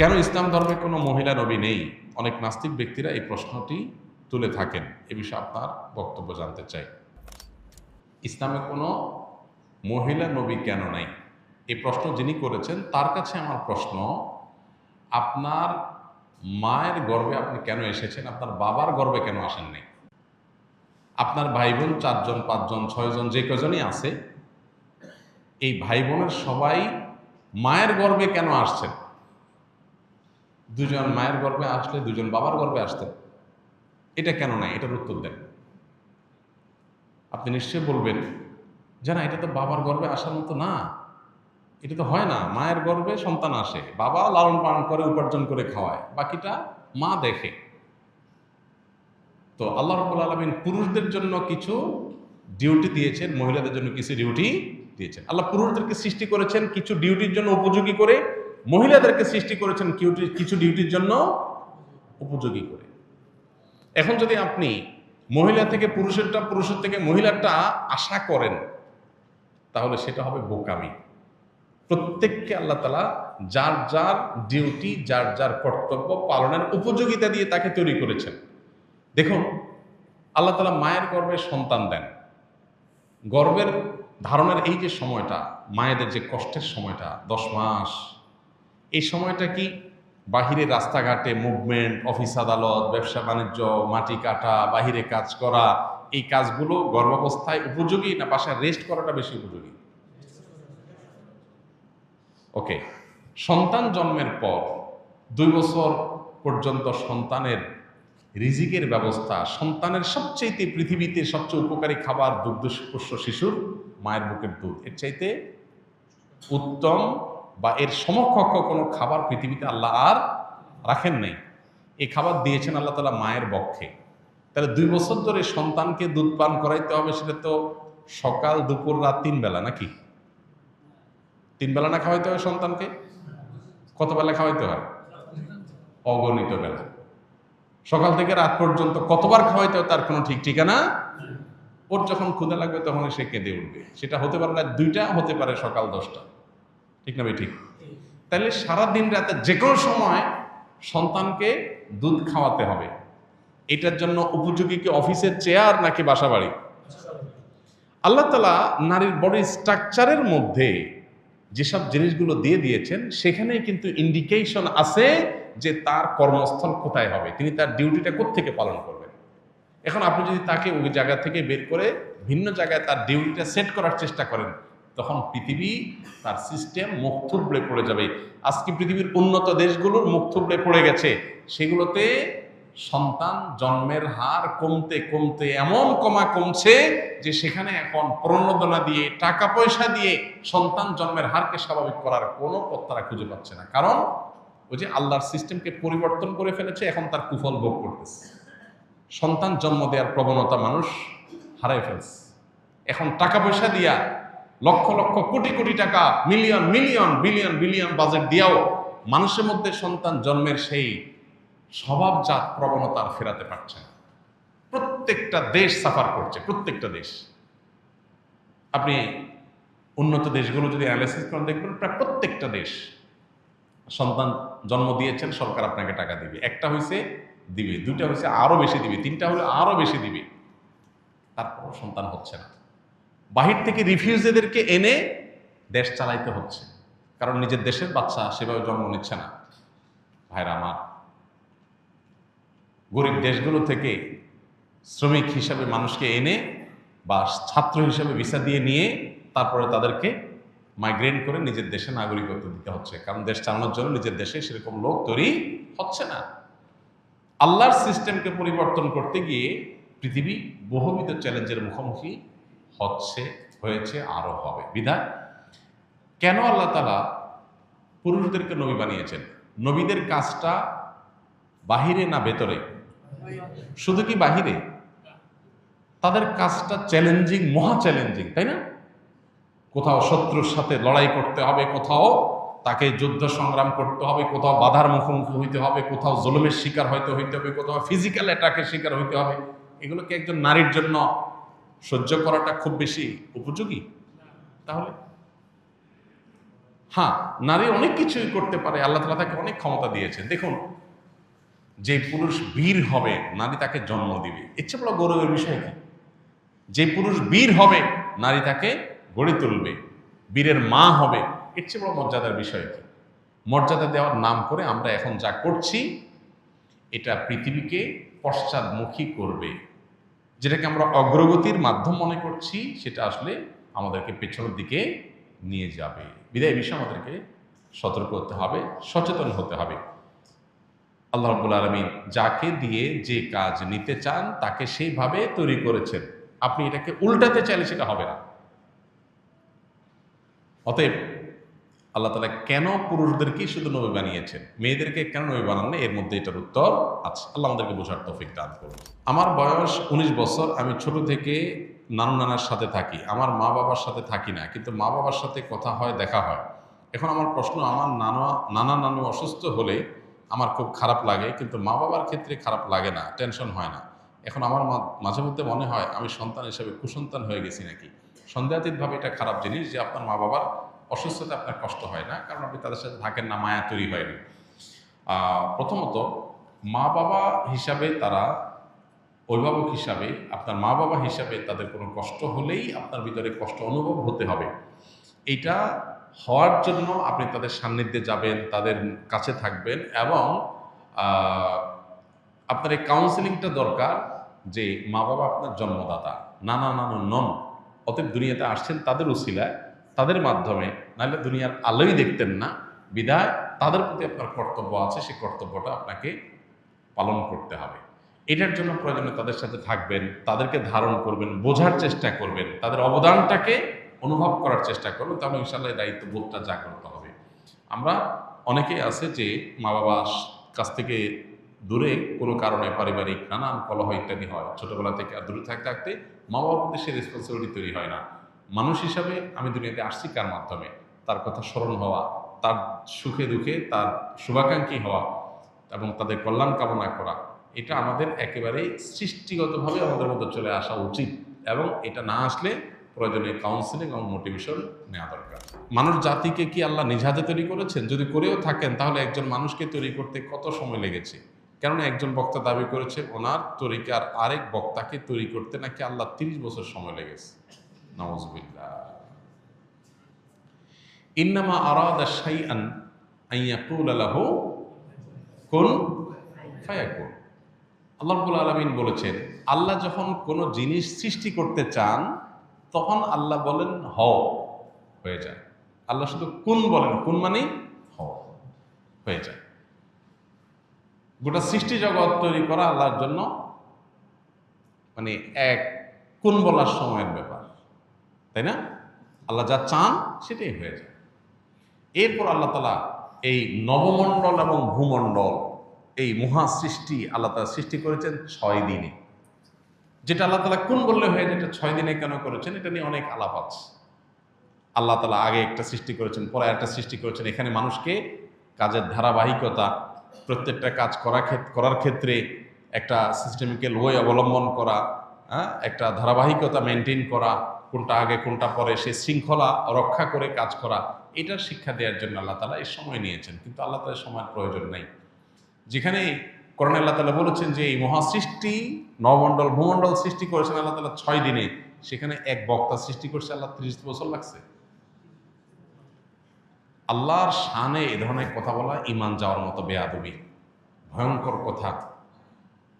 কেন ইসলাম ধর্মে কোনো মহিলা নবী নেই? অনেক নাস্তিক ব্যক্তিরা এই প্রশ্নটি তুলে থাকেন। এ বিষয়ে আপনার বক্তব্য জানতে চাই। ইসলামে কোনো মহিলা নবী কেন নাই, এই প্রশ্ন যিনি করেছেন তার কাছে আমার প্রশ্ন, আপনার মায়ের গর্ভে আপনি কেন এসেছেন? আপনার বাবার গর্ভে কেন আসেননি? আপনার ভাই বোন 4 জন 5 জন 6 জন যে কজনই আছে, এই ভাই বোনের সবাই মায়ের গর্ভে কেন আসছেন? 2 জন মায়ের গর্ভে আসলে 2 জন বাবার গর্ভে আসতেন, এটা কেন নাই? এটার উত্তর দেন। আপনি নিশ্চয়ই বলবেন যে না, এটা তো বাবার গর্ভে আসার মতো না, এটা তো হয় না। মায়ের গর্ভে সন্তান আসে, বাবা লালন পালন করে, উপার্জন করে খাওয়ায়, বাকিটা মা দেখে। তো আল্লাহ রাব্বুল আলামিন পুরুষদের জন্য কিছু ডিউটি দিয়েছেন, মহিলাদের জন্য কিছু ডিউটি দিয়েছেন। আল্লাহ পুরুষদেরকে সৃষ্টি করেছেন কিছু ডিউটির জন্য উপযোগী করে, মহিলাদেরকে সৃষ্টি করেছেন কিছু ডিউটির জন্য উপযোগী করে। এখন যদি আপনি মহিলা থেকে পুরুষেরটা, পুরুষের থেকে মহিলারটা আশা করেন, তাহলে সেটা হবে বোকামি। প্রত্যেককে আল্লাহ তাআলা যার যার ডিউটি, যার যার কর্তব্য পালনের উপযোগিতা দিয়ে তাকে তৈরি করেছেন। দেখুন, আল্লাহ তাআলা মায়ের গর্ভে সন্তান দেন। গর্ভের ধারণের এই যে সময়টা, মায়েদের যে কষ্টের সময়টা 10 মাস, এই সময়টা কি বাহিরে রাস্তাঘাটে মুভমেন্ট, অফিস আদালত, ব্যবসা বাণিজ্য, মাটি কাটা, বাহিরে কাজ করা, এই কাজগুলো গর্ভাবস্থায় উপযোগী, না বাসায় রেস্ট করাটা বেশি উপযোগী? ওকে, সন্তান জন্মের পর 2 বছর পর্যন্ত সন্তানের রিজিকের ব্যবস্থা, সন্তানের সবচেয়ে পৃথিবীতে সবচেয়ে উপকারী খাবার দুগ্ধপোষ্য শিশুর মায়ের বুকের দুধ। এর চাইতে উত্তম বা এর সমকক্ষ কোনো খাবার পৃথিবীতে আল্লাহ আর রাখেন নাই। এই খাবার দিয়েছেন আল্লাহ তাআলা মায়ের বক্ষে। তাহলে 2 বছর ধরে সন্তানকে দুধ পান করাইতে হবে, সেটা তো সকাল দুপুর রাত 3 বেলা, নাকি? 3 বেলা না খাওয়াইতে হয় সন্তানকে? কত বেলা খাওয়াইতে হয়? অগণিত বেলা। সকাল থেকে রাত পর্যন্ত কতবার খাওয়াইতে হয় তার কোনো ঠিক ঠিকানা। ওর যখন ক্ষুধা লাগবে তখন সে কেঁদে উঠবে। সেটা হতে পারে রাত 2টা, হতে পারে সকাল 10টা। ঠিক না ভাই? ঠিক। তাহলে সারাদিন রাতে যে কোনো সময় সন্তানকে দুধ খাওয়াতে হবে। এটার জন্য উপযোগী কি অফিসের চেয়ার নাকি বাসা বাড়ি? আল্লাহ তাআলা নারীর বডি স্ট্রাকচারের মধ্যে যেসব জিনিসগুলো দিয়ে দিয়েছেন, সেখানে কিন্তু ইন্ডিকেশন আছে যে তার কর্মস্থল কোথায় হবে, তিনি তার ডিউটিটা কোত্থেকে পালন করবেন। এখন আপনি যদি তাকে ওই জায়গা থেকে বের করে ভিন্ন জায়গায় তার ডিউটিটা সেট করার চেষ্টা করেন, তখন পৃথিবী, তার সিস্টেম মুখ থুবড়ে পড়ে যাবে। আজকে পৃথিবীর উন্নত দেশগুলোর মুখ থুবড়ে পড়ে গেছে। সেগুলোতে সন্তান জন্মের হার কমতে কমতে এমন কমছে যে সেখানে এখন প্রণোদনা দিয়ে, টাকা পয়সা দিয়ে সন্তান জন্মের হারকে স্বাভাবিক করার কোনো পথ তারা খুঁজে পাচ্ছে না। কারণ ওই যে আল্লাহর সিস্টেমকে পরিবর্তন করে ফেলেছে, এখন তার কুফল ভোগ করতেছে। সন্তান জন্ম দেওয়ার প্রবণতা মানুষ হারাই ফেলছে। এখন টাকা পয়সা দিয়া লক্ষ লক্ষ কোটি কোটি টাকা, million million billion billion budget দিয়াও মানুষের মধ্যে সন্তান জন্মের সেই স্বভাবজাত প্রবণতা ফেরাতে পারছে না। প্রত্যেকটা দেশ সাফার করছে, প্রত্যেকটা দেশ। আপনি উন্নত দেশগুলো যদি অ্যানালাইসিস করেন, দেখবেন প্রায় প্রত্যেকটা দেশ সন্তান জন্ম দিয়েছেন, সরকার আপনাকে টাকা দিবে। একটা হয়েছে দিবে, 2টা হয়েছে আরো বেশি দিবে, 3টা হলে আরো বেশি দিবে, তারপর সন্তান হচ্ছে না। বাহির থেকে রিফিউজিদেরকে এনে দেশ চালাইতে হচ্ছে, কারণ নিজের দেশের বাচ্চা সেভাবে জন্ম নিচ্ছে না। ভাইরা আমার, গরিব দেশগুলো থেকে শ্রমিক হিসাবে মানুষকে এনে বা ছাত্র হিসাবে ভিসা দিয়ে নিয়ে তারপরে তাদেরকে মাইগ্রেট করে নিজের দেশে নাগরিকত্ব দিতে হচ্ছে, কারণ দেশ চালানোর জন্য নিজের দেশে সেরকম লোক তৈরি হচ্ছে না। আল্লাহর সিস্টেমকে পরিবর্তন করতে গিয়ে পৃথিবী বহুবিধ চ্যালেঞ্জের মুখোমুখি হয়েছে, আরো হবে। বিধায় কেন আল্লাহ তাআলা পুরুষদেরকে নবী বানিয়েছেন? নবীদের কাজটা বাহিরে না ভেতরে? শুধু কি বাহিরে? তাদের কাজটা চ্যালেঞ্জিং, মহা চ্যালেঞ্জিং, তাই না? কোথাও শত্রুর সাথে লড়াই করতে হবে, কোথাও তাকে যুদ্ধ সংগ্রাম করতে হবে, কোথাও বাধার মুখোমুখি হইতে হবে, কোথাও জুলুমের শিকার হইতে হবে, কোথাও ফিজিক্যাল অ্যাটাকের শিকার হইতে হবে। এগুলো কি একজন নারীর জন্য সহ্য করাটা খুব বেশি উপযোগী? তাহলে হ্যাঁ, নারী অনেক কিছুই করতে পারে, আল্লাহ তাআলা তাকে অনেক ক্ষমতা দিয়েছেন। দেখুন, যে পুরুষ বীর হবে নারী তাকে জন্ম দিবে, এর চেয়ে বড় গৌরবের বিষয় কি? যে পুরুষ বীর হবে নারী তাকে গড়ে তুলবে, বীরের মা হবে, এর চেয়ে বড় মর্যাদার বিষয় কি? মর্যাদা দেওয়ার নাম করে আমরা এখন যা করছি এটা পৃথিবীকে পশ্চাদমুখী করবে। যেটাকে আমরা অগ্রগতির মাধ্যম মনে করছি সেটা আসলে আমাদেরকে পেছনের দিকে নিয়ে যাবে। বিদায় বিষয়ে আমাদেরকে সতর্ক হতে হবে, সচেতন হতে হবে। আল্লাহ রাব্বুল আলামিন যাকে দিয়ে যে কাজ নিতে চান তাকে সেইভাবে তৈরি করেছেন। আপনি এটাকে উল্টাতে চাইলে সেটা হবে না। অতএব আল্লাহ তাআলা কেন পুরুষদেরকেই শুধু নবী বানিয়েছেন, মেয়েদেরকে কেন নবী বানান না, এর মধ্যে এটার উত্তর আছে। আল্লাহ আমাদেরকে বোঝার তৌফিক দান করুন। আমার বয়স 19 বছর। আমি ছোট থেকে নানু নানার সাথে থাকি, আমার মা বাবার সাথে থাকি না, কিন্তু মা বাবার সাথে কথা হয়, দেখা হয়। এখন আমার প্রশ্ন, আমার নানা নানু অসুস্থ হলে আমার খুব খারাপ লাগে, কিন্তু মা বাবার ক্ষেত্রে খারাপ লাগে না, টেনশন হয় না। এখন আমার মাঝে মধ্যে মনে হয় আমি সন্তান হিসেবে কুসন্তান হয়ে গেছি নাকি। সন্দেহাতীতভাবে এটা খারাপ জিনিস যে আপনার মা বাবার অসুস্থতা আপনার কষ্ট হয় না, কারণ আপনি তাদের সাথে থাকেন না, মায়া তৈরি হয়নি। প্রথমত, মা বাবা হিসাবে তারা, অভিভাবক হিসাবে, আপনার মা বাবা হিসাবে তাদের কোনো কষ্ট হলেই আপনার ভিতরে কষ্ট অনুভব হতে হবে। এটা হওয়ার জন্য আপনি তাদের সান্নিধ্যে যাবেন, তাদের কাছে থাকবেন, এবং আপনার এই কাউন্সেলিংটা দরকার যে মা বাবা আপনার জন্মদাতা, নানা নানু নন। অতএব দুনিয়াতে আসছেন তাদের উসিলায়, তাদের মাধ্যমে, নাহলে দুনিয়ার আলোই দেখতেন না। বিধায় তাদের প্রতি আপনার কর্তব্য আছে, সেই কর্তব্যটা আপনাকে পালন করতে হবে। এটার জন্য প্রয়োজনে তাদের সাথে থাকবেন, তাদেরকে ধারণ করবেন, বোঝার চেষ্টা করবেন, তাদের অবদানটাকে অনুভব করার চেষ্টা করবেন, তাহলে ইনশাআল্লাহ দায়িত্ববোধটা জাগ্রত হবে। আমরা অনেকেই আছে যে মা বাবার কাছ থেকে দূরে কোনো কারণে, পারিবারিক নানান কলহ ইত্যাদি হয়, ছোটবেলা থেকে আর দূরে থাকতে থাকতে মা বাবার প্রতি সে রেসপন্সিবিলিটি তৈরি হয় না। মানুষ হিসাবে আমি দুনিয়াতে আসছি কার মাধ্যমে? তার কথা স্মরণ হওয়া, তার সুখে দুঃখে তার শুভাকাঙ্ক্ষী হওয়া এবং তাদের কল্যাণ কামনা করা, এটা আমাদের একেবারে সৃষ্টিগতভাবে আমাদের মধ্যে চলে আসা উচিত। এবং এটা না আসলে প্রয়োজনে কাউন্সিলিং এবং মোটিভেশন নেওয়া দরকার। মানুষ জাতিকে কি আল্লাহ নিজ হাতে তৈরি করেছেন? যদি করেও থাকেন তাহলে একজন মানুষকে তৈরি করতে কত সময় লেগেছে? কেননা একজন বক্তা দাবি করেছে ওনার তরিকার আরেক বক্তাকে তৈরি করতে নাকি আল্লাহ 30 বছর সময় লেগেছে। নাউযুবিল্লাহ। ইন্নামা আরাদা শাইআন আইয়াকুলা লাহু কুন ফায়াকুন। আল্লাহ রাব্বুল আলামিন বলেছেন, আল্লাহ যখন কোনো জিনিস সৃষ্টি করতে চান তখন আল্লাহ বলেন হও, হয়ে যায়। আল্লাহ শুধু কুন বলেন, কুন মানে হও, হয়ে যায়। গোটা সৃষ্টি জগৎ তৈরি করা আল্লাহর জন্য মানে এক কুন বলার সময়ের ব্যাপার, তাই না? আল্লাহ যা চান সেটাই হয়ে যায়। এরপর আল্লাহ তাআলা এই নবমণ্ডল এবং ভূমণ্ডল, এই মহা সৃষ্টি আল্লাহ তাআলা সৃষ্টি করেছেন 6 দিনে। যেটা আল্লাহ তাআলা কোন বললে হয়ে যেটা 6 দিনে কেন করেছেন, এটা নিয়ে অনেক আলাপ আছে। আল্লাহ তাআলা আগে একটা সৃষ্টি করেছেন, পরে একটা সৃষ্টি করেছেন। এখানে মানুষকে কাজের ধারাবাহিকতা, প্রত্যেকটা কাজ করার ক্ষেত্রে একটা সিস্টেমিক্যাল ওয়ে অবলম্বন করা, একটা ধারাবাহিকতা মেনটেন করা, কোনটা আগে কোনটা পরে, সে শৃঙ্খলা রক্ষা করে কাজ করা, এটার শিক্ষা দেওয়ার জন্য আল্লাহ তাআলা এই সময় নিয়েছেন। কিন্তু আল্লাহ তাআলার সময়ের প্রয়োজন নাই। যেখানে কোরআনে আল্লাহ তাআলা বলেছেন যে এই মহাসৃষ্টি নবমণ্ডল ভূমণ্ডল সৃষ্টি করেছেন আল্লাহ তাআলা 6 দিনে, সেখানে এক বক্তা সৃষ্টি করছে আল্লাহ 30 বছর লাগছে। আল্লাহর শানে এ ধরনের কথা বলা ঈমান যাওয়ার মতো বেয়াদবি, ভয়ঙ্কর কথা।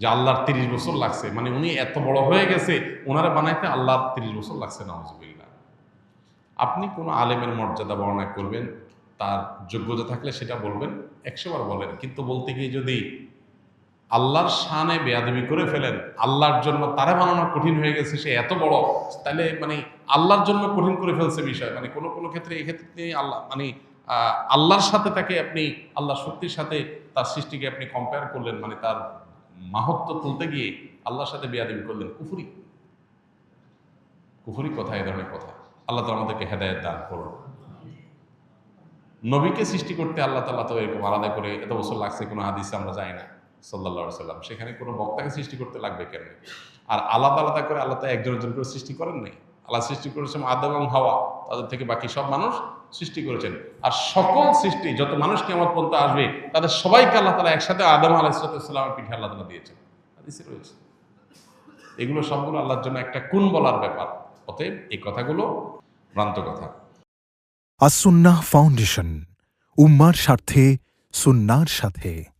যে আল্লাহর 30 বছর লাগছে, মানে উনি এত বড় হয়ে গেছে, ওনারা বানাইতে আল্লাহর 30 বছর লাগছে, নাউযুবিল্লাহ। আপনি কোনো আলেমের মর্যাদা বর্ণনা করবেন, তার যোগ্যতা থাকলে সেটা বলবেন, 100 বার বলেন, কিন্তু বলতে গিয়ে যদি আল্লাহর শানে বেয়াদবি করে ফেলেন, আল্লাহর জন্য তারা বানানো কঠিন হয়ে গেছে, সে এত বড়, তাহলে মানে আল্লাহর জন্য কঠিন করে ফেলছে বিষয়। মানে কোনো কোনো ক্ষেত্রে এই ক্ষেত্রে আল্লাহ মানে আল্লাহর সাথে তাকে আপনি, আল্লাহ শক্তির সাথে তার সৃষ্টিকে আপনি কম্পেয়ার করলেন, মানে তার মাহাত্ম্য তুলতে গিয়ে আল্লাহর সাথে বেয়াদবি করলেন। কুফরি, কুফরি কথা, এই ধরনের কথা। আল্লাহ তাআলা আমাদেরকে হেদায়েত দান করুন। নবীকে সৃষ্টি করতে আল্লাহ তাআলা তো এরকম আলাদা করে এত বছর লাগছে কোনো হাদিসে আমরা জানি না, সাল্লাল্লাহু আলাইহি সাল্লাম। সেখানে কোনো বক্তাকে সৃষ্টি করতে লাগবে কেন? আর আলাদা আলাদা করে আল্লাহ তো একজন একজন করে সৃষ্টি করেন নাই। আল্লাহ সৃষ্টি করেছেন আদম এবং হাওয়া, তাদের থেকে বাকি সব মানুষ সৃষ্টি করেছেন। আর সকল সৃষ্টি যত মানুষ কিয়ামত পর্যন্ত আসবে তাদের সবাইকে আল্লাহ তাআলা একসাথে আদম আলাইহিস সালামের পিঠে আল্লাহ তাআলা দিয়েছেন, হাদিসে রয়েছে। এগুলো সবগুলো আল্লাহর জন্য একটা কুন বলার ব্যাপার। অতএব এই কথাগুলো ভ্রান্ত কথা। আসুন্নাহ ফাউন্ডেশন, উম্মার স্বার্থে সুন্নাহর সাথে।